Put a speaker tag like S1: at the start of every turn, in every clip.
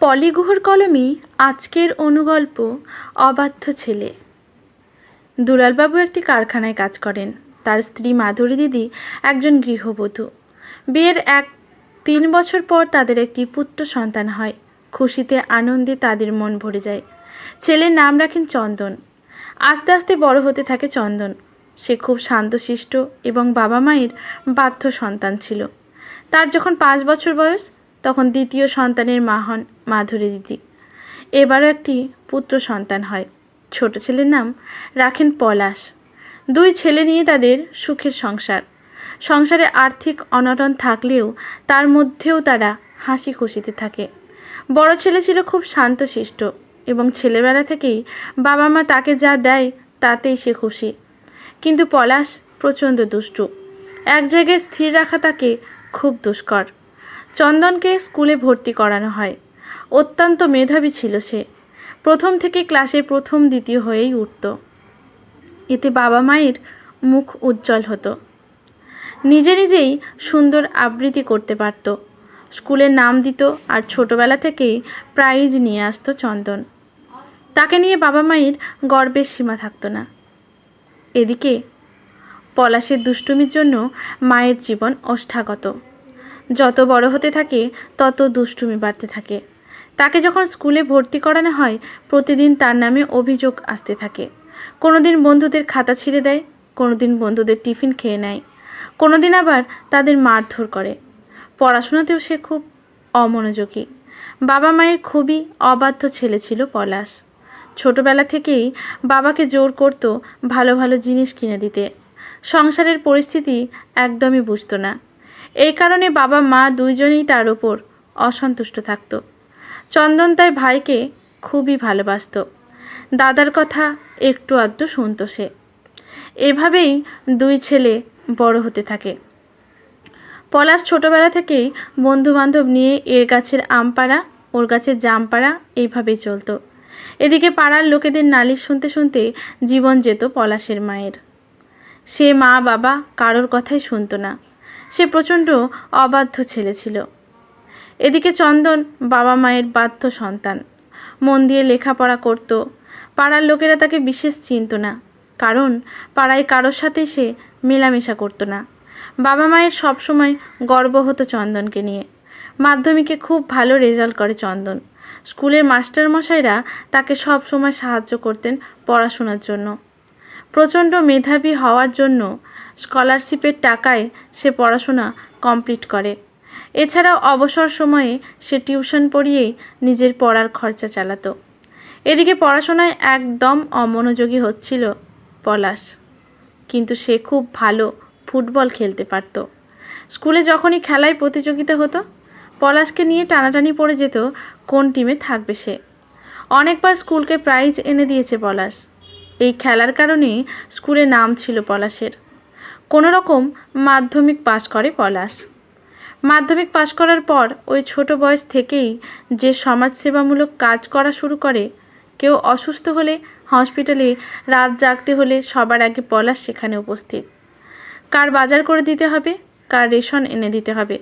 S1: পলি গুহর কলমে আজকের অনুগল্প অবাধ্য ছেলে। দুলালবাবু একটি কারখানায় কাজ করেন। তার স্ত্রী মাধুরী দিদি একজন গৃহবধূ। বিয়ের 3 বছর পর তাদের একটি পুত্র সন্তান হয়। খুশিতে আনন্দে তাদের মন ভরে যায়। ছেলের নাম রাখেন চন্দন। আস্তে আস্তে বড় হতে থাকে চন্দন। সে খুব শান্তশিষ্ট এবং বাবা মায়ের বাধ্য সন্তান ছিল। তার যখন 5 বছর বয়স তখন দ্বিতীয় সন্তানের মা হন মাধুরী দিদি। এবারও একটি পুত্র সন্তান হয়। ছোট ছেলের নাম রাখেন পলাশ। 2 ছেলে নিয়ে তাদের সুখের সংসার। সংসারে আর্থিক অনটন থাকলেও তার মধ্যেও তারা হাসি খুশিতে থাকে। বড় ছেলে ছিল খুব শান্তশিষ্ট এবং ছেলেবেলা থেকেই বাবা মা তাকে যা দেয় তাতেই সে খুশি। কিন্তু পলাশ প্রচণ্ড দুষ্টু। এক জায়গায় স্থির রাখা তাকে খুব দুষ্কর। চন্দনকে স্কুলে ভর্তি করানো হয়। অত্যন্ত মেধাবী ছিল সে। প্রথম থেকে ক্লাসে প্রথম দ্বিতীয় হয়েই উঠত। এতে বাবা মায়ের মুখ উজ্জ্বল হতো। নিজে নিজেই সুন্দর আবৃত্তি করতে পারত। স্কুলের নাম দিত আর ছোটবেলা থেকেই প্রাইজ নিয়ে আসতো চন্দন। তাকে নিয়ে বাবা মায়ের গর্বের সীমা থাকতো না। এদিকে পলাশের দুষ্টুমির জন্য মায়ের জীবন ওষ্ঠাগত। যত বড় হতে থাকে তত দুষ্টুমি বাড়তে থাকে। তাকে যখন স্কুলে ভর্তি করানো হয় প্রতিদিন তার নামে অভিযোগ আসতে থাকে। কোনোদিন বন্ধুদের খাতা ছিঁড়ে দেয়, কোনোদিন বন্ধুদের টিফিন খেয়ে নেয়, কোনোদিন আবার তাদের মারধর করে। পড়াশোনাতেও সে খুব অমনোযোগী। বাবা মায়ের খুবই অবাধ্য ছেলে ছিল পলাশ। ছোটবেলা থেকেই বাবাকে জোর করত ভালো ভালো জিনিস কিনে দিতে। সংসারের পরিস্থিতি একদমই বুঝতো না। এই কারণে বাবা মা দুইজনেই তার ওপর অসন্তুষ্ট থাকত। চন্দন তাই ভাইকে খুবই ভালোবাসত। দাদার কথা একটু আধটু শুনত সে। এভাবেই 2 ছেলে বড় হতে থাকে। পলাশ ছোটবেলা থেকেই বন্ধুবান্ধব নিয়ে এর গাছের আম পাড়া, ওর গাছের জাম পাড়া এইভাবেই চলতো। এদিকে পাড়ার লোকেদের নালিশ শুনতে শুনতে জীবন যেত পলাশের মায়ের। সে মা বাবা কারোর কথাই শুনতো না। সে প্রচণ্ড অবাধ্য ছেলে ছিল। এদিকে চন্দন বাবা মায়ের বাধ্য সন্তান। মন দিয়ে লেখাপড়া করত। পাড়ার লোকেরা তাকে বিশেষ চিনত না, কারণ পাড়ায় কারোর সাথেই সে মেলামেশা করতো না। বাবা মায়ের সবসময় গর্ব হতো চন্দনকে নিয়ে। মাধ্যমিকে খুব ভালো রেজাল্ট করে চন্দন। স্কুলের মাস্টারমশাইরা তাকে সব সময় সাহায্য করতেন পড়াশোনার জন্য। প্রচণ্ড মেধাবী হওয়ার জন্য স্কলারশিপের টাকায় সে পড়াশোনা কমপ্লিট করে। এছাড়াও অবসর সময়ে সে টিউশন পড়িয়েই নিজের পড়ার খরচা চালাতো। এদিকে পড়াশোনায় একদম অমনোযোগী হচ্ছিল পলাশ, কিন্তু সে খুব ভালো ফুটবল খেলতে পারত। স্কুলে যখনই খেলায় প্রতিযোগিতা হতো পলাশকে নিয়ে টানাটানি পড়ে যেত কোন টিমে থাকবে সে। অনেকবার স্কুলকে প্রাইজ এনে দিয়েছে পলাশ। এই খেলার কারণে স্কুলে নাম ছিল পলাশের। কোনো রকম মাধ্যমিক পাশ করে পলাশ। মাধ্যমিক পাশ করার পর ওই ছোট বয়স থেকেই যে সমাজসেবামূলক কাজ করা শুরু করে। কেউ অসুস্থ হলে হসপিটালে রাত জাগতে হলে সবার আগে পলাশ সেখানে উপস্থিত। কার বাজার করে দিতে হবে, কার রেশন এনে দিতে হবে,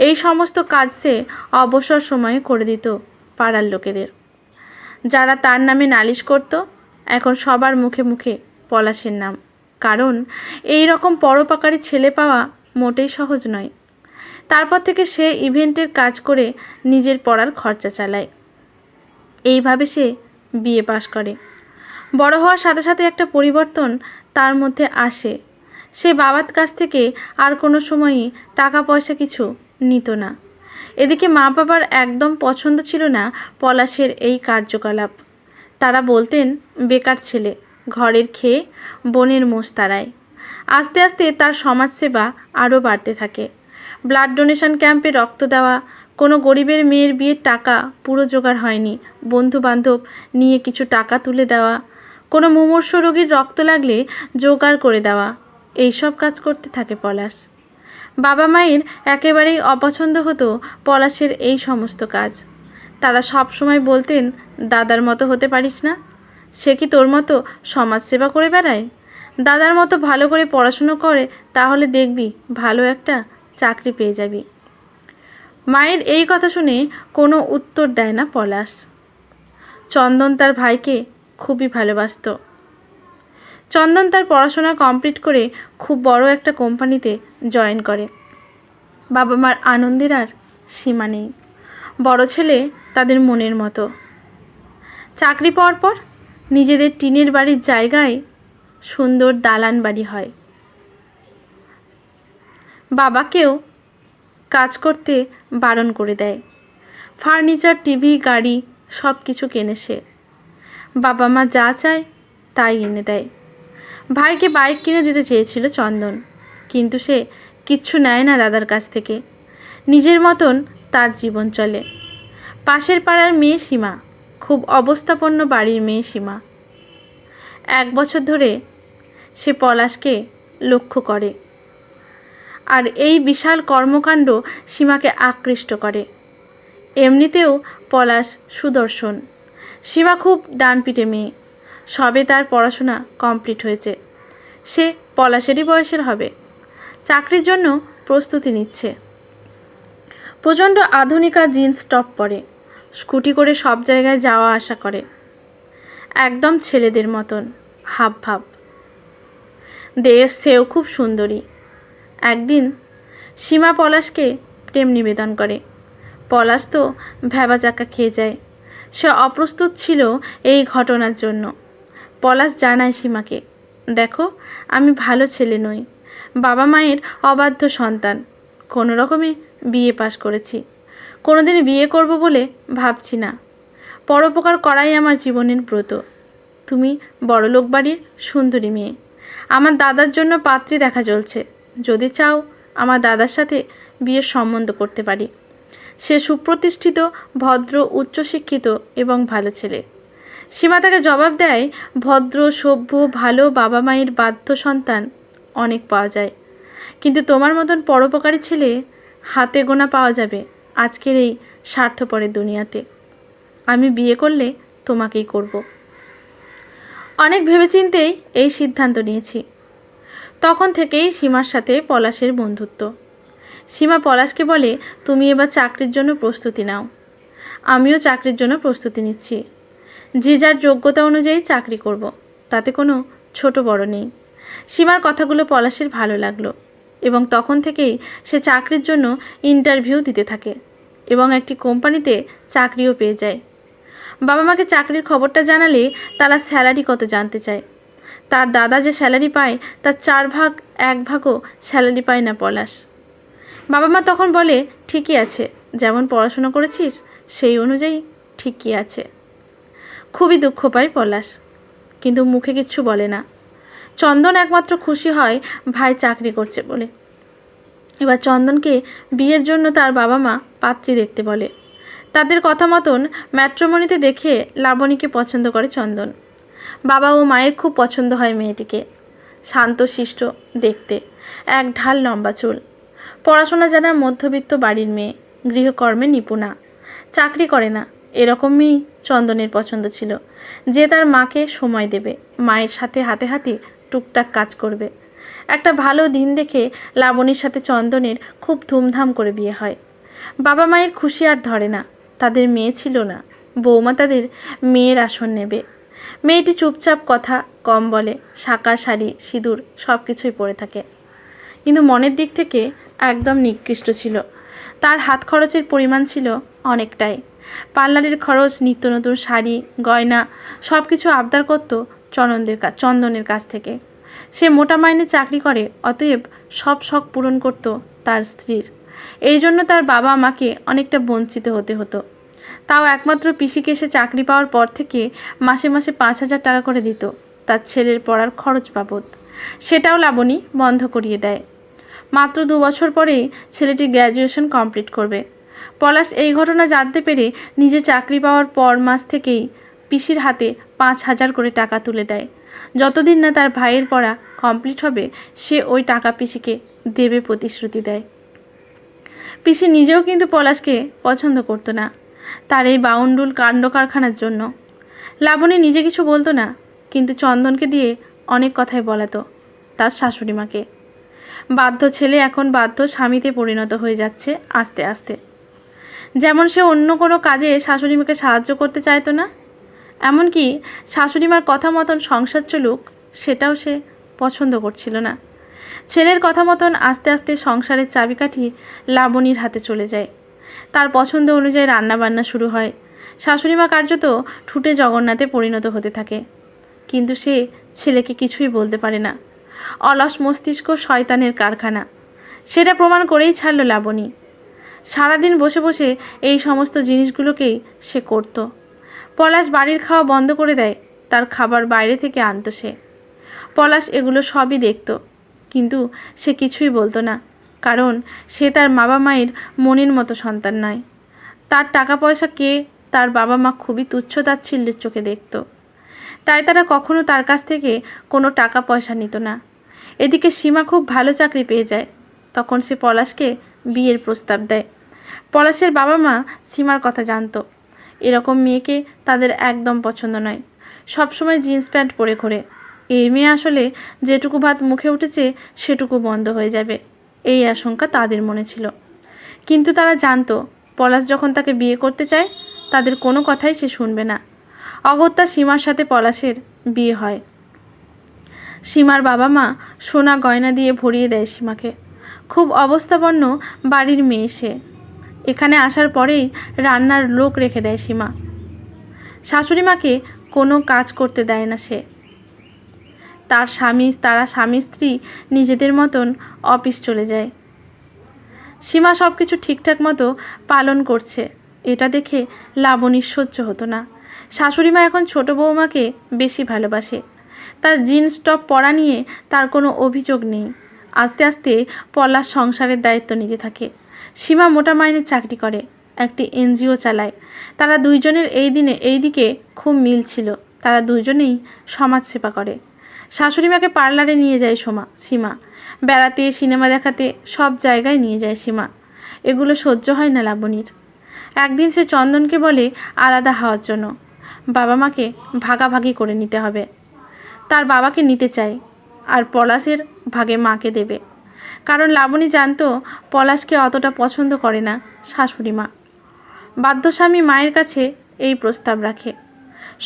S1: এই সমস্ত কাজ সে অবসর সময়ে করে দিত পাড়ার লোকেদের। যারা তার নামে নালিশ করত এখন সবার মুখে মুখে পলাশের নাম, কারণ এই রকম পরোপকারী ছেলে পাওয়া মোটেই সহজ নয়। তারপর থেকে সে ইভেন্টের কাজ করে নিজের পড়ার খরচা চালায়। এইভাবে সে বিএ পাশ করে। বড় হওয়ার সাথে সাথে একটা পরিবর্তন তার মধ্যে আসে। সে বাবার কাছ থেকে আর কোনো সময়ই টাকা পয়সা কিছু নিত না। এদিকে মা বাবার একদম পছন্দ ছিল না পলাশের এই কার্যকলাপ। তারা বলতেন বেকার ছেলে, ঘরের খেয়ে বনের মোষ তাড়ায়। আস্তে আস্তে তার সমাজসেবা আরও বাড়তে থাকে। ব্লাড ডোনেশন ক্যাম্পে রক্ত দেওয়া, কোনো গরিবের মেয়ের বিয়ের টাকা পুরো জোগাড় হয়নি বন্ধু বান্ধব নিয়ে কিছু টাকা তুলে দেওয়া, কোনো মুমূর্ষ রোগীর রক্ত লাগলে জোগাড় করে দেওয়া, এইসব কাজ করতে থাকে পলাশ। বাবা মায়ের একেবারেই অপছন্দ হতো পলাশের এই সমস্ত কাজ। তারা সব সময় বলতেন দাদার মতো হতে পারিস না, সে কি তোর মতো সমাজসেবা করে বেড়ায়? দাদার মতো ভালো করে পড়াশুনো করে, তাহলে দেখবি ভালো একটা চাকরি পেয়ে যাবি। মায়ের এই কথা শুনে কোনো উত্তর দেয় না পলাশ। চন্দন তার ভাইকে খুবই ভালোবাসত। চন্দন তার পড়াশোনা কমপ্লিট করে খুব বড় একটা কোম্পানিতে জয়েন করে। বাবা মার আনন্দের আর সীমা নেই। বড় ছেলে তাদের মনের মতো। চাকরি পাওয়ার পর নিজেদের টিনের বাড়ির জায়গায় সুন্দর দালান বাড়ি হয়। বাবাকেও কাজ করতে বারণ করে দেয়। ফার্নিচার, টিভি, গাড়ি সব কিছু কেনে সে। বাবা মা যা চায় তাই এনে দেয়। ভাইকে বাইক কিনে দিতে চেয়েছিল চন্দন, কিন্তু সে কিচ্ছু নেয় না দাদার কাছ থেকে। নিজের মতন তার জীবন চলে। পাশের পাড়ার মেয়ে সীমা, খুব অবস্থাপন্ন বাড়ির মেয়ে সীমা। 1 বছর ধরে সে পলাশকে লক্ষ্য করে, আর এই বিশাল কর্মকাণ্ড সীমাকে আকৃষ্ট করে। এমনিতেও পলাশ সুদর্শন। সীমা খুব ডানপিটে মেয়ে। সবে তার পড়াশোনা কমপ্লিট হয়েছে। সে পলাশেরই বয়সের হবে। চাকরির জন্য প্রস্তুতি নিচ্ছে। প্রচণ্ড আধুনিকা জিন্স টপ পরে, স্কুটি করে সব জায়গায় যাওয়া আসা করে। একদম ছেলেদের মতন হাব ভাব। সেও খুব সুন্দরী। একদিন সীমা পলাশকে প্রেম নিবেদন করে। পলাশ তো ভ্যাবাচাকা খেয়ে যায়। সে অপ্রস্তুত ছিল এই ঘটনার জন্য। পলাশ জানায় সীমাকে, দেখো, আমি ভালো ছেলে নই। বাবা মায়ের অবাধ্য সন্তান। কোনো রকমে বিএ পাশ করেছি। কোনোদিন বিয়ে করব বলে ভাবছি না। পরোপকার করাই আমার জীবনের ব্রত। তুমি বড়লোক বাড়ির সুন্দরী মেয়ে। আমার দাদার জন্য পাত্রী দেখা চলছে। যদি চাও আমার দাদার সাথে বিয়ের সম্বন্ধ করতে পারি। সে সুপ্রতিষ্ঠিত, ভদ্র, উচ্চশিক্ষিত এবং ভালো ছেলে। সীমা তাকে জবাব দেয়, ভদ্র, সভ্য, ভালো বাবা মায়ের বাধ্য সন্তান অনেক পাওয়া যায়, কিন্তু তোমার মতন পরোপকারী ছেলে হাতে গোনা পাওয়া যাবে আজকের এই স্বার্থপরের দুনিয়াতে। আমি বিয়ে করলে তোমাকেই করব। অনেক ভেবেচিন্তেই এই সিদ্ধান্ত নিয়েছি। তখন থেকেই সীমার সাথে পলাশের বন্ধুত্ব। সীমা পলাশকে বলে, তুমি এবার চাকরির জন্য প্রস্তুতি নাও। আমিও চাকরির জন্য প্রস্তুতি নিচ্ছি। যে যার যোগ্যতা অনুযায়ী চাকরি করব, তাতে কোনো ছোট বড় নেই। সীমার কথাগুলো পলাশের ভালো লাগলো এবং তখন থেকেই সে চাকরির জন্য ইন্টারভিউ দিতে থাকে এবং একটি কোম্পানিতে চাকরিও পেয়ে যায়। বাবা মাকে চাকরির খবরটা জানালে তারা স্যালারি কত জানতে চায়। তার দাদা যে স্যালারি পায় তার 4 ভাগ 1 ভাগও স্যালারি পায় না পলাশ। বাবা মা তখন বলে, ঠিকই আছে, যেমন পড়াশোনা করেছিস সেই অনুযায়ী ঠিকই আছে। খুবই দুঃখ পায় পলাশ, কিন্তু মুখে কিচ্ছু বলে না। চন্দন একমাত্র খুশি হয় ভাই চাকরি করছে বলে। এবার চন্দনকে বিয়ের জন্য তার বাবা মা পাত্রী দেখতে বলে। তাদের কথা মতন ম্যাট্রিমনিতে দেখে লাবণীকে পছন্দ করে চন্দন। বাবা ও মায়ের খুব পছন্দ হয় মেয়েটিকে। শান্তশিষ্ট দেখতে, 1 ঢাল লম্বা চুল, পড়াশোনা জানা মধ্যবিত্ত বাড়ির মেয়ে, গৃহকর্মে নিপুণা, চাকরি করে না, এরকম মেয়েই চন্দনের পছন্দ ছিল, যে তার মাকে সময় দেবে, মায়ের সাথে হাতে হাতে টুকটাক কাজ করবে। একটা ভালো দিন দেখে লাবণীর সাথে চন্দনের খুব ধুমধাম করে বিয়ে হয়। বাবা মায়ের খুশি আর ধরে না। তাদের মেয়ে ছিল না, বৌমা তাদের মেয়ের আসন নেবে। মেয়েটি চুপচাপ, কথা কম বলে, শাঁকা শাড়ি, সিঁদুর সব কিছুই পরে থাকে, কিন্তু মনের দিক থেকে একদম নিকৃষ্ট ছিল। তার হাত খরচের পরিমাণ ছিল অনেকটাই। পার্লারের খরচ, নিত্য নতুন শাড়ি, গয়না সব কিছু আবদার করত চন্দনের কাছ থেকে। সে মোটা মাইনে চাকরি করে, অতএব সব শখ পূরণ করত তার স্ত্রীর। এই জন্য তার বাবা মাকে অনেকটা বঞ্চিত হতে হতো। তাও একমাত্র পিসিকে সে চাকরি পাওয়ার পর থেকে মাসে মাসে 5,000 টাকা করে দিত তার ছেলের পড়ার খরচ বাবদ। সেটাও লাবণী বন্ধ করিয়ে দেয়। মাত্র 2 বছর পরেই ছেলেটি গ্র্যাজুয়েশন কমপ্লিট করবে। পলাশ এই ঘটনা জানতে পেরে নিজে চাকরি পাওয়ার পর মাস থেকেই পিসির হাতে 5,000 করে টাকা তুলে দেয়। যতদিন না তার ভাইয়ের পড়া কমপ্লিট হবে সে ওই টাকা পিসিকে দেবে প্রতিশ্রুতি দেয়। পিসি নিজেও কিন্তু পলাশকে পছন্দ করতো না তার এই বাউন্ডুল কাণ্ড কারখানার জন্য। লাবণী নিজে কিছু বলতো না, কিন্তু চন্দনকে দিয়ে অনেক কথাই বলাতো তার শাশুড়ি মাকে। বাধ্য ছেলে এখন বাধ্য স্বামীতে পরিণত হয়ে যাচ্ছে আস্তে আস্তে। যেমন সে অন্য কোনো কাজে শাশুড়িমাকে সাহায্য করতে চাইতো না, এমনকি শাশুড়িমার কথা মতন সংসার চলুক সেটাও সে পছন্দ করছিল না। ছেলের কথা মতন আস্তে আস্তে সংসারের চাবিকাঠি লাবণীর হাতে চলে যায়। তার পছন্দ অনুযায়ী রান্নাবান্না শুরু হয়। শাশুড়িমা কার্যত ঠুটে জগন্নাথে পরিণত হতে থাকে, কিন্তু সে ছেলেকে কিছুই বলতে পারে না। অলস মস্তিষ্ক শয়তানের কারখানা, সেটা প্রমাণ করেই ছাড়ল লাবণী। সারাদিন বসে বসে এই সমস্ত জিনিসগুলোকেই সে করত। পলাশ বাড়ির খাওয়া বন্ধ করে দেয়, তার খাবার বাইরে থেকে আনত সে। পলাশ এগুলো সবই দেখত, কিন্তু সে কিছুই বলতো না, কারণ সে তার বাবা মায়ের মনের মতো সন্তান নয়। তার টাকা পয়সা কে তার বাবা মা খুবই তুচ্ছ তাচ্ছিল্যের চোখে দেখত, তাই তারা কখনো তার কাছ থেকে কোনো টাকা পয়সা নিত না। এদিকে সীমা খুব ভালো চাকরি পেয়ে যায়, তখন সে পলাশকে বিয়ের প্রস্তাব দেয়। পলাশের বাবা মা সীমার কথা জানতো, এরকম মেয়েকে তাদের একদম পছন্দ নয়। সবসময় জিন্স প্যান্ট পরে ঘোরে, এই মেয়ে আসলে যেটুকু ভাত মুখে উঠেছে সেটুকু বন্ধ হয়ে যাবে, এই আশঙ্কা তাদের মনে ছিল। কিন্তু তারা জানতো পলাশ যখন তাকে বিয়ে করতে চায় তাদের কোনো কথাই সে শুনবে না। অগত্যা সীমার সাথে পলাশের বিয়ে হয়। সীমার বাবা মা সোনা গয়না দিয়ে ভরিয়ে দেয় সীমাকে। খুব অবস্থাপন্ন বাড়ির মেয়ে সে। এখানে আসার পরেই রান্নার লোক রেখে দেয় সীমা। শাশুড়ি মাকে কোনো কাজ করতে দেয় না সে। তারা স্বামী স্ত্রী নিজেদের মতন অফিস চলে যায়। সীমা সব কিছু ঠিকঠাক মতো পালন করছে, এটা দেখে লাবণীর সহ্য হতো না। শাশুড়িমা এখন ছোট বৌমাকে বেশি ভালোবাসে। তার জিন্স টপ পরা নিয়ে তার কোনো অভিযোগ নেই। আস্তে আস্তে পলাশ সংসারের দায়িত্ব নিতে থাকে। সীমা মোটা মাইনের চাকরি করে, একটি এনজিও চালায়। তারা দুইজনের এই দিকে খুব মিল ছিল। তারা দুইজনেই সমাজসেবা করে। শাশুড়িমাকে পার্লারে নিয়ে যায় সীমা, বেড়াতে, সিনেমা দেখাতে সব জায়গায় নিয়ে যায় সীমা। এগুলো সহ্য হয় না লাবণীর। একদিন সে চন্দনকে বলে আলাদা হওয়ার জন্য, বাবা মাকে ভাগাভাগি করে নিতে হবে। তার বাবাকে নিতে চায় আর পলাশের ভাগে মাকে দেবে, কারণ লাবণী জানতো পলাশকে অতটা পছন্দ করে না শাশুড়ি মা। বাধ্যস্বামী মায়ের কাছে এই প্রস্তাব রাখে,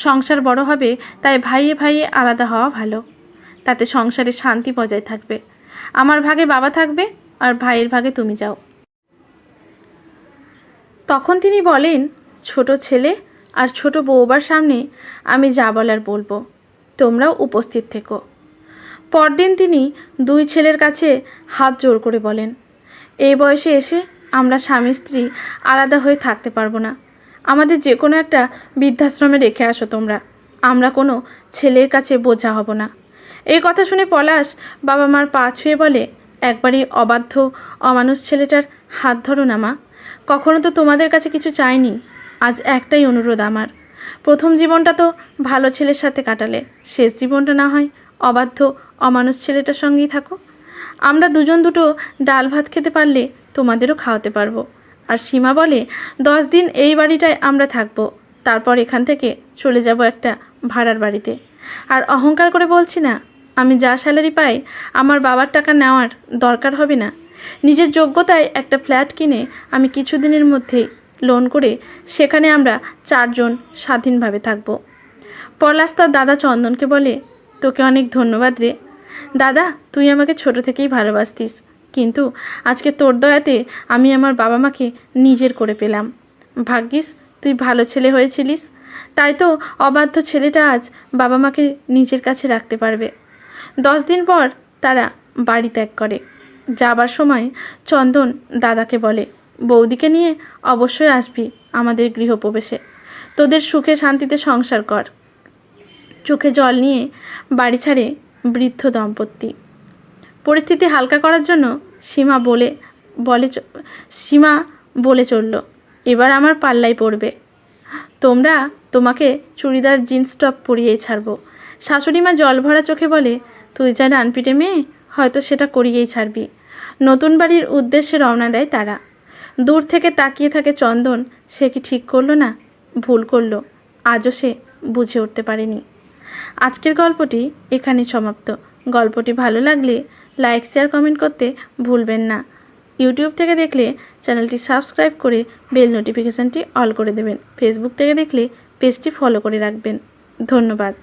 S1: সংসার বড় হবে তাই ভাইয়ে ভাইয়ে আলাদা হওয়া ভালো, তাতে সংসারে শান্তি বজায় থাকবে। আমার ভাগে বাবা থাকবে আর ভাইয়ের ভাগে তুমি যাও। তখন তিনি বলেন, ছোট ছেলে আর ছোট বৌবার সামনে আমি যা বলার বলবো, তোমরাও উপস্থিত থেকো। পরদিন তিনি দুই ছেলের কাছে হাত জোড় করে বলেন, এই বয়সে এসে আমরা স্বামী স্ত্রী আলাদা হয়ে থাকতে পারবো না। আমাদের যে কোনো একটা বৃদ্ধাশ্রমে রেখে আসো তোমরা, আমরা কোনো ছেলের কাছে বোঝা হব না। এই কথা শুনে পলাশ বাবা মার পা ছুঁয়ে বলে, একবারই অবাধ্য অমানুষ ছেলেটার হাত ধরো না মা। কখনো তো তোমাদের কাছে কিছু চাইনি, আজ একটাই অনুরোধ আমার, প্রথম জীবনটা তো ভালো ছেলের সাথে কাটালে, শেষ জীবনটা না হয় অবাধ্য অমানুষ ছেলেটার সঙ্গেই থাকো। আমরা দুজন দুটো ডাল ভাত খেতে পারলে তোমাদেরও খাওয়াতে পারবো। আর সীমা বলে, 10 দিন এই বাড়িটায় আমরা থাকবো, তারপর এখান থেকে চলে যাব একটা ভাড়ার বাড়িতে। আর অহংকার করে বলছি না, আমি যা স্যালারি পাই আমার বাবার টাকা নেওয়ার দরকার হবে না। নিজের যোগ্যতায় একটা ফ্ল্যাট কিনে আমি কিছুদিনের মধ্যেই লোন করে সেখানে আমরা 4 জন স্বাধীনভাবে থাকবো। পলাশ তার দাদা চন্দনকে বলে, তোকে অনেক ধন্যবাদ রে দাদা, তুই আমাকে ছোট থেকেই ভালোবাসতিস, কিন্তু আজকে তোর দয়াতে আমি আমার বাবা মাকে নিজের করে পেলাম। ভাগ্যিস তুই ভালো ছেলে হয়েছিলিস, তাই তো অবাধ্য ছেলেটা আজ বাবা মাকে নিজের কাছে রাখতে পারবে। 10 দিন পর তারা বাড়ি ত্যাগ করে। যাবার সময় চন্দন দাদাকে বলে, বৌদিকে নিয়ে অবশ্যই আসবি আমাদের গৃহপ্রবেশে, তোদের সুখে শান্তিতে সংসার কর। চোখে জল নিয়ে বাড়ি ছাড়ে বৃদ্ধ দম্পতি। পরিস্থিতি হালকা করার জন্য সীমা বলে চলল, এবার আমার পাল্লাই পড়বে, তোমাকে চুড়িদার জিন্স টপ পরিয়েই ছাড়বো। শাশুড়িমা জল ভরা চোখে বলে, তুই যা ডানপিটে মেয়ে, হয়তো সেটা করিয়েই ছাড়বি। নতুন বাড়ির উদ্দেশ্যে রওনা দেয় তারা। দূর থেকে তাকিয়ে থাকে চন্দন, সে কি ঠিক করলো না ভুল করলো, আজও সে বুঝে উঠতে পারেনি। আজকের গল্পটি এখানেই সমাপ্ত। গল্পটি ভালো লাগলে লাইক শেয়ার কমেন্ট করতে ভুলবেন না। ইউটিউব থেকে দেখলে চ্যানেলটি সাবস্ক্রাইব করে বেল নোটিফিকেশানটি অল করে দেবেন। ফেসবুক থেকে দেখলে পেজটি ফলো করে রাখবেন। ধন্যবাদ।